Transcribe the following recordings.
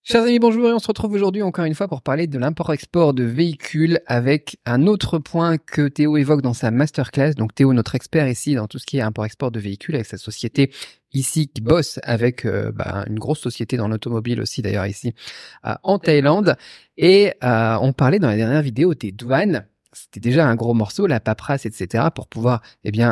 Chers amis, bonjour et on se retrouve aujourd'hui encore une fois pour parler de l'import-export de véhicules avec un autre point que Théo évoque dans sa masterclass. Donc Théo, notre expert ici dans tout ce qui est import-export de véhicules avec sa société ici qui bosse avec une grosse société dans l'automobile aussi d'ailleurs ici en Thaïlande. Et on parlait dans la dernière vidéo des douanes. C'était déjà un gros morceau, la paperasse, etc. pour pouvoir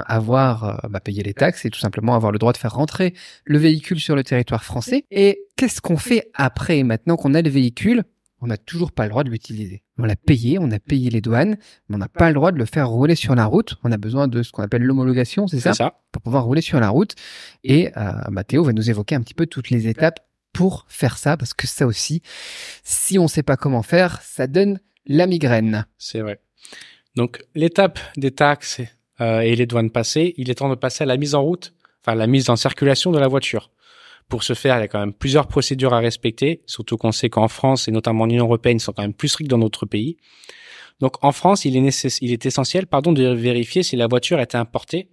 avoir payer les taxes et tout simplement avoir le droit de faire rentrer le véhicule sur le territoire français. Et qu'est-ce qu'on fait après, maintenant qu'on a le véhicule? On n'a toujours pas le droit de l'utiliser. On l'a payé, on a payé les douanes, mais on n'a pas le droit de le faire rouler sur la route. On a besoin de ce qu'on appelle l'homologation, c'est ça? Pour pouvoir rouler sur la route. Et Théo va nous évoquer un petit peu toutes les étapes pour faire ça, parce que ça aussi, si on ne sait pas comment faire, ça donne la migraine. C'est vrai. Donc, l'étape des taxes et les douanes passées, il est temps de passer à la mise en route, enfin la mise en circulation de la voiture. Pour ce faire, il y a quand même plusieurs procédures à respecter, surtout qu'on sait qu'en France et notamment en Union européenne, ils sont quand même plus stricts dans d'autres pays. Donc, en France, il est essentiel de vérifier si la voiture a été importée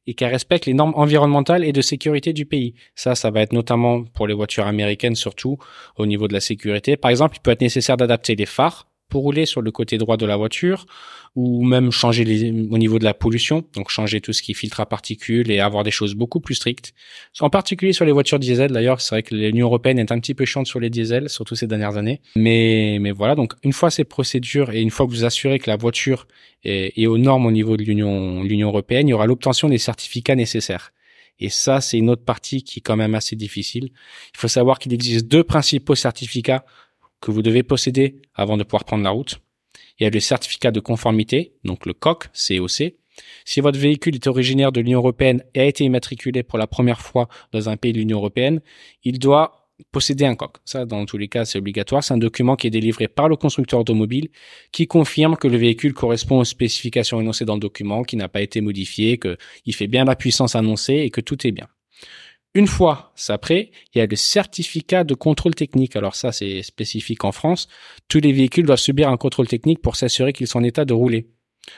et qu'elle respecte les normes environnementales et de sécurité du pays. Ça va être notamment pour les voitures américaines, surtout au niveau de la sécurité. Par exemple, il peut être nécessaire d'adapter les phares pour rouler sur le côté droit de la voiture, ou même changer au niveau de la pollution, donc changer tout ce qui filtre à particules et avoir des choses beaucoup plus strictes. En particulier sur les voitures diesel, d'ailleurs, c'est vrai que l'Union européenne est un petit peu chiante sur les diesels, surtout ces dernières années. Mais voilà, donc une fois ces procédures et une fois que vous assurez que la voiture est aux normes au niveau de l'Union européenne, il y aura l'obtention des certificats nécessaires. Et ça, c'est une autre partie qui est quand même assez difficile. Il faut savoir qu'il existe deux principaux certificats que vous devez posséder avant de pouvoir prendre la route. Il y a le certificat de conformité, donc le COC, COC. Si votre véhicule est originaire de l'Union européenne et a été immatriculé pour la première fois dans un pays de l'Union européenne, il doit posséder un COC. Ça, dans tous les cas, c'est obligatoire. C'est un document qui est délivré par le constructeur automobile qui confirme que le véhicule correspond aux spécifications énoncées dans le document, qu'il n'a pas été modifié, qu'il fait bien la puissance annoncée et que tout est bien. Une fois ça prêt, il y a le certificat de contrôle technique. Alors ça, c'est spécifique en France. Tous les véhicules doivent subir un contrôle technique pour s'assurer qu'ils sont en état de rouler.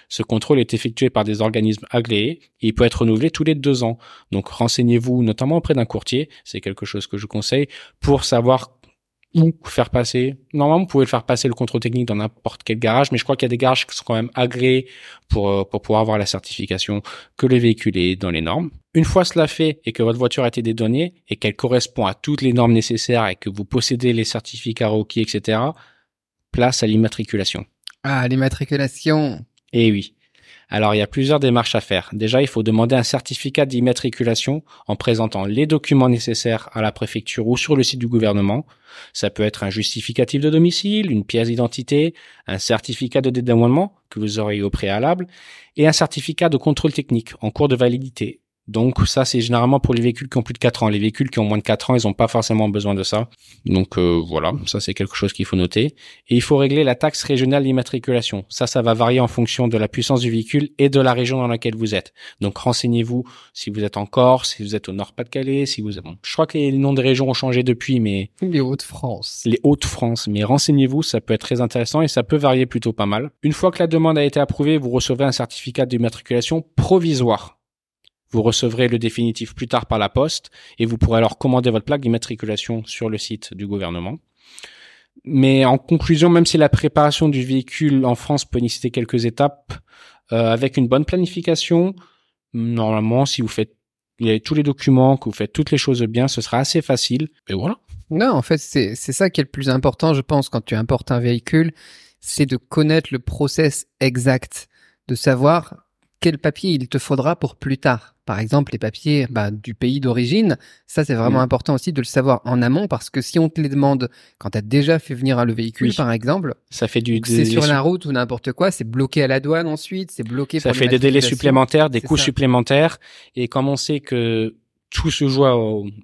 Ce contrôle est effectué par des organismes agréés et il peut être renouvelé tous les 2 ans. Donc renseignez-vous notamment auprès d'un courtier, c'est quelque chose que je conseille, pour savoir où faire passer. Normalement, vous pouvez faire passer le contrôle technique dans n'importe quel garage, mais je crois qu'il y a des garages qui sont quand même agréés pour pouvoir avoir la certification que le véhicule est dans les normes. Une fois cela fait et que votre voiture a été dédouanée et qu'elle correspond à toutes les normes nécessaires et que vous possédez les certificats requis, etc., place à l'immatriculation. Ah, l'immatriculation. Eh oui. Alors, il y a plusieurs démarches à faire. Déjà, il faut demander un certificat d'immatriculation en présentant les documents nécessaires à la préfecture ou sur le site du gouvernement. Ça peut être un justificatif de domicile, une pièce d'identité, un certificat de dédouanement que vous aurez au préalable et un certificat de contrôle technique en cours de validité. Donc ça, c'est généralement pour les véhicules qui ont plus de 4 ans. Les véhicules qui ont moins de 4 ans, ils n'ont pas forcément besoin de ça. Donc voilà, ça c'est quelque chose qu'il faut noter. Et il faut régler la taxe régionale d'immatriculation. Ça va varier en fonction de la puissance du véhicule et de la région dans laquelle vous êtes. Donc renseignez-vous si vous êtes en Corse, si vous êtes au Nord-Pas-de-Calais, je crois que les noms des régions ont changé depuis, mais... Les Hauts-de-France. Les Hauts-de-France. Mais renseignez-vous, ça peut être très intéressant et ça peut varier plutôt pas mal. Une fois que la demande a été approuvée, vous recevrez un certificat d'immatriculation provisoire. Vous recevrez le définitif plus tard par la poste et vous pourrez alors commander votre plaque d'immatriculation sur le site du gouvernement. Mais en conclusion, même si la préparation du véhicule en France peut nécessiter quelques étapes, avec une bonne planification, normalement, si vous faites tous les documents, que vous faites toutes les choses bien, ce sera assez facile. Et voilà. Non, en fait, c'est ça qui est le plus important, je pense, quand tu importes un véhicule, c'est de connaître le process exact, de savoir quel papier il te faudra pour plus tard. Par exemple, les papiers du pays d'origine, ça c'est vraiment important aussi de le savoir en amont parce que si on te les demande quand tu as déjà fait venir le véhicule, par exemple, ça fait c'est sur la route ou n'importe quoi, c'est bloqué à la douane ensuite, c'est bloqué ça fait des délais supplémentaires, des coûts supplémentaires et comme on sait que tout se joue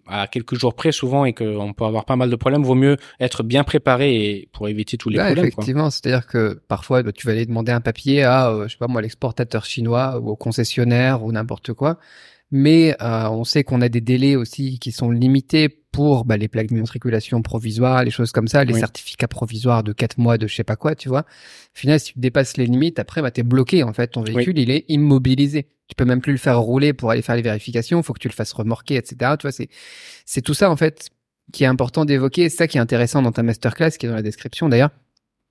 à quelques jours près souvent et qu'on peut avoir pas mal de problèmes, vaut mieux être bien préparé et pour éviter tous les problèmes. Effectivement, c'est-à-dire que parfois tu vas aller demander un papier à, je sais pas moi, l'exportateur chinois ou au concessionnaire ou n'importe quoi. Mais on sait qu'on a des délais aussi qui sont limités pour les plaques d'immatriculation provisoires, les choses comme ça, les certificats provisoires de 4 mois de je sais pas quoi, tu vois. Au final, si tu dépasses les limites, après t'es bloqué en fait, ton véhicule il est immobilisé. Tu peux même plus le faire rouler pour aller faire les vérifications, il faut que tu le fasses remorquer, etc. Tu vois, c'est tout ça en fait. qui est important d'évoquer, c'est ça qui est intéressant dans ta masterclass, qui est dans la description d'ailleurs.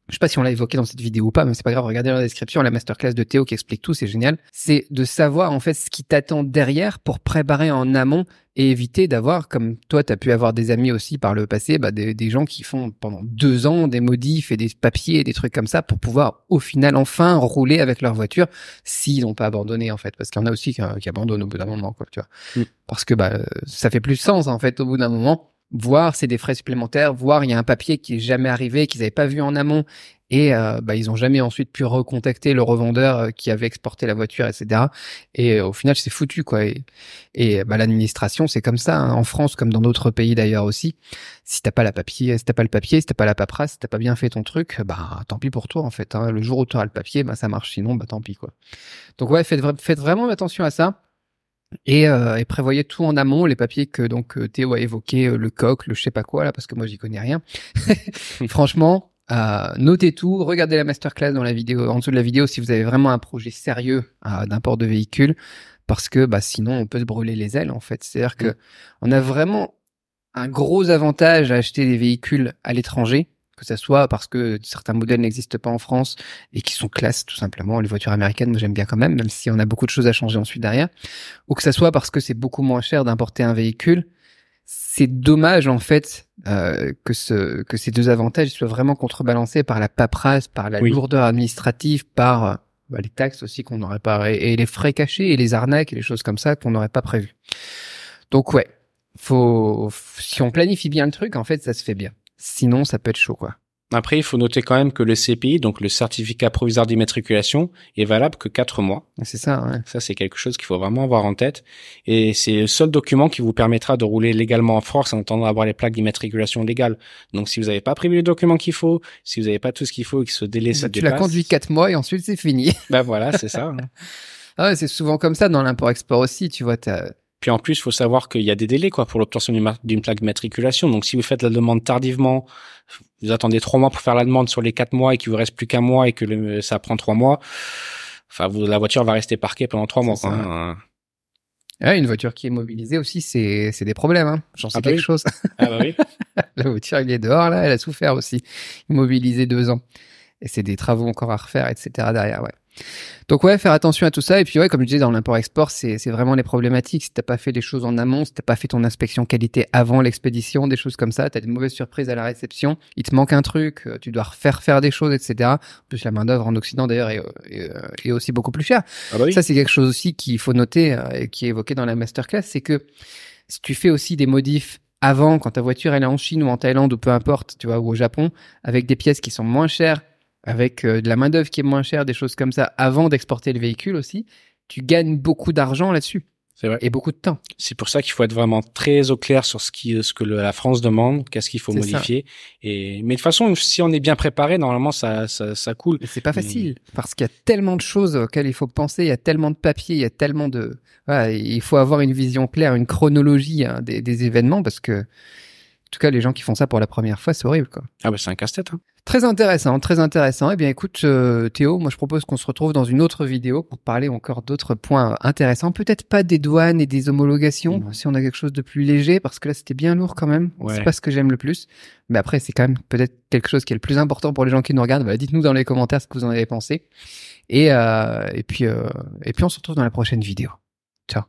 Je sais pas si on l'a évoqué dans cette vidéo ou pas, mais c'est pas grave, regardez dans la description la masterclass de Théo qui explique tout, c'est génial. C'est de savoir en fait ce qui t'attend derrière pour préparer en amont et éviter d'avoir, comme toi t'as pu avoir des amis aussi par le passé, des gens qui font pendant 2 ans des modifs et des papiers et des trucs comme ça pour pouvoir au final enfin rouler avec leur voiture s'ils n'ont pas abandonné en fait, parce qu'il y en a aussi qui abandonnent au bout d'un moment quoi, tu vois. Parce que ça fait plus sens en fait au bout d'un moment. Voir c'est des frais supplémentaires, voir il y a un papier qui est jamais arrivé, qu'ils n'avaient pas vu en amont et ils ont jamais ensuite pu recontacter le revendeur qui avait exporté la voiture, etc. Et au final c'est foutu quoi. Et l'administration c'est comme ça hein, en France comme dans d'autres pays d'ailleurs aussi. Si t'as pas le papier, si t'as pas la paperasse, si t'as pas bien fait ton truc, tant pis pour toi en fait. Hein. Le jour où tu auras le papier, ça marche. Sinon tant pis quoi. Donc ouais, faites vraiment attention à ça. Et prévoyez tout en amont, les papiers que donc Théo a évoqué, le coq, le je sais pas quoi là, parce que moi j'y connais rien. Franchement, notez tout, regardez la masterclass dans la vidéo, en dessous de la vidéo si vous avez vraiment un projet sérieux d'import de véhicule, parce que sinon on peut se brûler les ailes en fait. C'est-à-dire que on a vraiment un gros avantage à acheter des véhicules à l'étranger, que ça soit parce que certains modèles n'existent pas en France et qui sont classe tout simplement. Les voitures américaines, moi j'aime bien quand même si on a beaucoup de choses à changer ensuite derrière, ou que ça soit parce que c'est beaucoup moins cher d'importer un véhicule. C'est dommage en fait que ces deux avantages soient vraiment contrebalancés par la paperasse, par la lourdeur administrative, par les taxes aussi qu'on n'aurait pas, et les frais cachés et les arnaques et les choses comme ça qu'on n'aurait pas prévues. Donc ouais, si on planifie bien le truc, en fait, ça se fait bien. Sinon, ça peut être chaud, quoi. Après, il faut noter quand même que le CPI, donc le certificat provisoire d'immatriculation, est valable que 4 mois. C'est ça, ouais. Ça, c'est quelque chose qu'il faut vraiment avoir en tête. Et c'est le seul document qui vous permettra de rouler légalement en France en attendant d'avoir les plaques d'immatriculation légales. Donc, si vous n'avez pas prévu les documents qu'il faut, si vous n'avez pas tout ce qu'il faut et que ce délai se dépasse... Tu l'as conduit 4 mois et ensuite, c'est fini. Voilà, c'est ça. Hein. Ah ouais, c'est souvent comme ça dans l'import-export aussi, tu vois, Puis en plus, il faut savoir qu'il y a des délais pour l'obtention d'une plaque d'immatriculation. Donc si vous faites la demande tardivement, vous attendez 3 mois pour faire la demande sur les 4 mois et qu'il vous reste plus qu'un mois et que ça prend 3 mois, la voiture va rester parquée pendant 3 mois. Quoi, hein. Ouais, une voiture qui est mobilisée aussi, c'est des problèmes. Hein. J'en sais quelque chose. Ah bah oui. La voiture, elle est dehors là, elle a souffert aussi. Immobilisée 2 ans. Et c'est des travaux encore à refaire, etc. derrière, ouais. Donc ouais, faire attention à tout ça. Et puis ouais, comme je disais, dans l'import-export, c'est vraiment les problématiques. Si t'as pas fait les choses en amont, si t'as pas fait ton inspection qualité avant l'expédition, des choses comme ça, t'as des mauvaises surprises à la réception, il te manque un truc, tu dois refaire faire des choses, etc. En plus, la main-d'œuvre en Occident d'ailleurs est aussi beaucoup plus chère. Ah bah oui. Ça, c'est quelque chose aussi qu'il faut noter et qui est évoqué dans la masterclass, c'est que si tu fais aussi des modifs avant, quand ta voiture elle est en Chine ou en Thaïlande ou peu importe, tu vois, ou au Japon, avec des pièces qui sont moins chères, avec de la main-d'œuvre qui est moins chère, des choses comme ça, avant d'exporter le véhicule aussi, tu gagnes beaucoup d'argent là-dessus. C'est vrai. Et beaucoup de temps. C'est pour ça qu'il faut être vraiment très au clair sur ce que la France demande, qu'est-ce qu'il faut modifier. Mais de toute façon, si on est bien préparé, normalement, ça coule. Mais c'est pas facile. Parce qu'il y a tellement de choses auxquelles il faut penser, il y a tellement de papiers, il y a tellement de, il faut avoir une vision claire, une chronologie des événements parce que, en tout cas, les gens qui font ça pour la première fois, c'est horrible, quoi. Ah bah c'est un casse-tête. Hein. Très intéressant, très intéressant. Eh bien, écoute, Théo, moi je propose qu'on se retrouve dans une autre vidéo pour parler encore d'autres points intéressants. Peut-être pas des douanes et des homologations, si on a quelque chose de plus léger, parce que là c'était bien lourd quand même. Ouais. C'est pas ce que j'aime le plus. Mais après, c'est quand même peut-être quelque chose qui est le plus important pour les gens qui nous regardent. Dites-nous dans les commentaires ce que vous en avez pensé. Et puis on se retrouve dans la prochaine vidéo. Ciao.